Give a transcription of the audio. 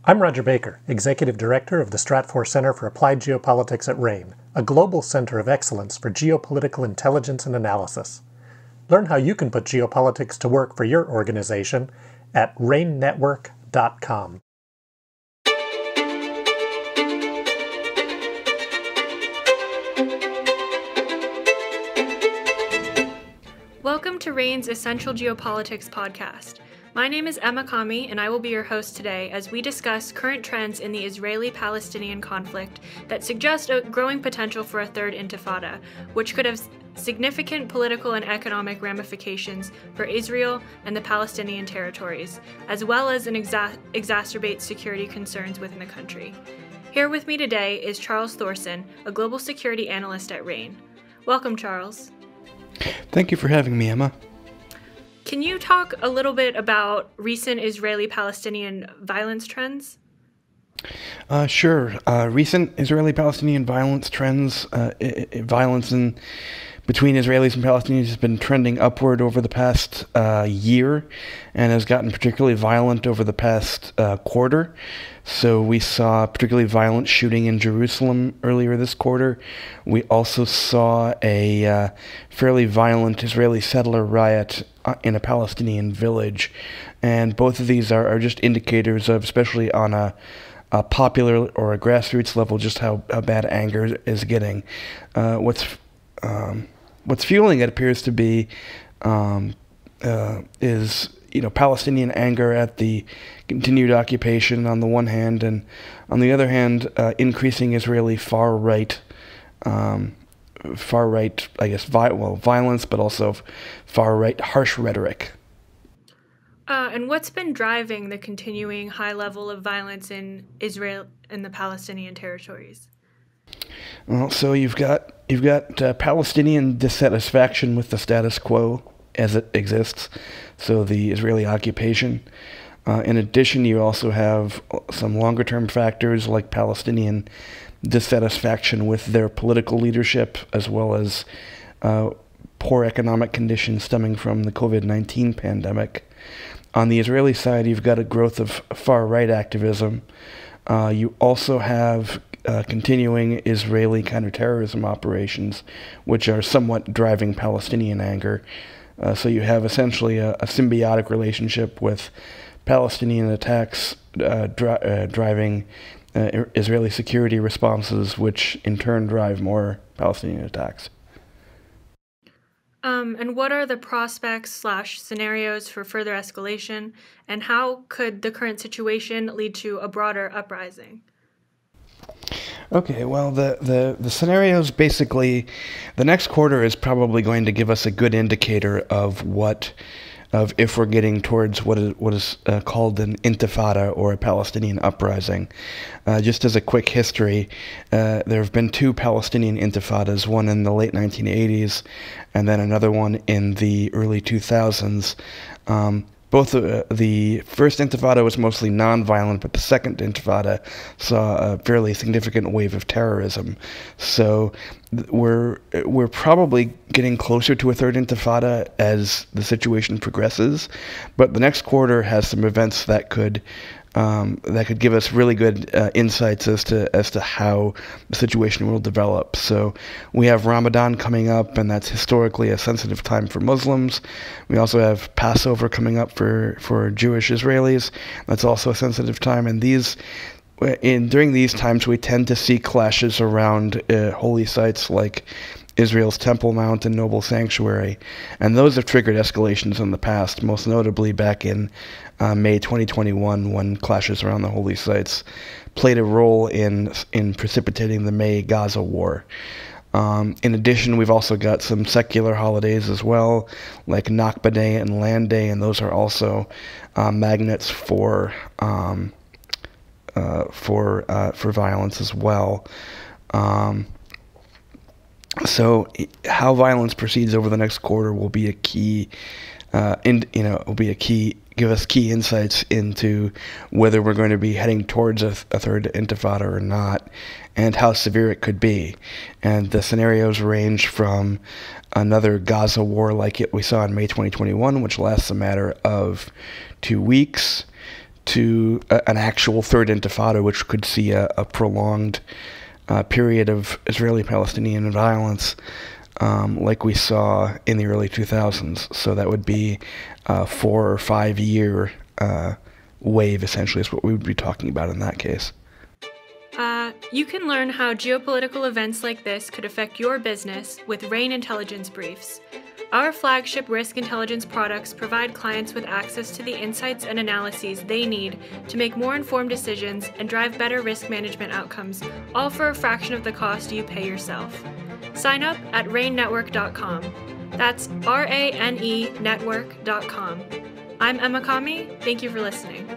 I'm Roger Baker, Executive Director of the Stratfor Center for Applied Geopolitics at RANE, a global center of excellence for geopolitical intelligence and analysis. Learn how you can put geopolitics to work for your organization at ranenetwork.com. Welcome to RANE's Essential Geopolitics podcast. My name is Emma Kami, and I will be your host today as we discuss current trends in the Israeli-Palestinian conflict that suggest a growing potential for a Third Intifada, which could have significant political and economic ramifications for Israel and the Palestinian territories, as well as exacerbate security concerns within the country. Here with me today is Charles Thorson, a global security analyst at RANE. Welcome, Charles. Thank you for having me, Emma. Can you talk a little bit about recent Israeli-Palestinian violence trends? Sure. Recent Israeli-Palestinian violence trends, violence between Israelis and Palestinians has been trending upward over the past year and has gotten particularly violent over the past quarter. So we saw particularly violent shooting in Jerusalem earlier this quarter. We also saw a fairly violent Israeli settler riot in a Palestinian village. And both of these are just indicators of, especially on a popular or a grassroots level, just how bad anger is getting. What's fueling it appears to be is Palestinian anger at the continued occupation on the one hand, and on the other hand, increasing Israeli far right, I guess, violence, but also far right harsh rhetoric. And what's been driving the continuing high level of violence in Israel and the Palestinian territories? Well, so you've got Palestinian dissatisfaction with the status quo as it exists, so the Israeli occupation. In addition, you also have some longer-term factors like Palestinian dissatisfaction with their political leadership, as well as poor economic conditions stemming from the COVID-19 pandemic. On the Israeli side, you've got a growth of far-right activism. You also have continuing Israeli counterterrorism operations, which are somewhat driving Palestinian anger. So you have essentially a symbiotic relationship with Palestinian attacks driving Israeli security responses, which in turn drive more Palestinian attacks. And what are the prospects/scenarios for further escalation, and how could the current situation lead to a broader uprising? Okay, well, the scenarios basically, the next quarter is probably going to give us a good indicator of if we're getting towards what is called an intifada, or a Palestinian uprising. Just as a quick history, there have been two Palestinian intifadas, one in the late 1980s and then another one in the early 2000s. Both the first intifada was mostly non-violent, but the second intifada saw a fairly significant wave of terrorism. So we're probably getting closer to a third intifada as the situation progresses. But the next quarter has some events that could give us really good insights as to how the situation will develop. So we have Ramadan coming up, and that's historically a sensitive time for Muslims. We also have Passover coming up for Jewish Israelis. That's also a sensitive time. And during these times, we tend to see clashes around holy sites like Israel's Temple Mount and Noble Sanctuary, and those have triggered escalations in the past, most notably back in May 2021, when clashes around the holy sites played a role in precipitating the May Gaza war. In addition, we've also got some secular holidays as well, like Nakba Day and Land Day, and those are also magnets for violence as well. So how violence proceeds over the next quarter will be a key, give us key insights into whether we're going to be heading towards a third intifada or not, and how severe it could be. And the scenarios range from another Gaza war like we saw in May 2021, which lasts a matter of 2 weeks, to an actual Third Intifada, which could see a prolonged period of Israeli-Palestinian violence, like we saw in the early 2000s. So that would be a 4 or 5 year wave, essentially, is what we would be talking about in that case. You can learn how geopolitical events like this could affect your business with RANE intelligence briefs. Our flagship risk intelligence products provide clients with access to the insights and analyses they need to make more informed decisions and drive better risk management outcomes, all for a fraction of the cost you pay yourself. Sign up at ranenetwork.com. That's RANE network.com. I'm Emma Kami. Thank you for listening.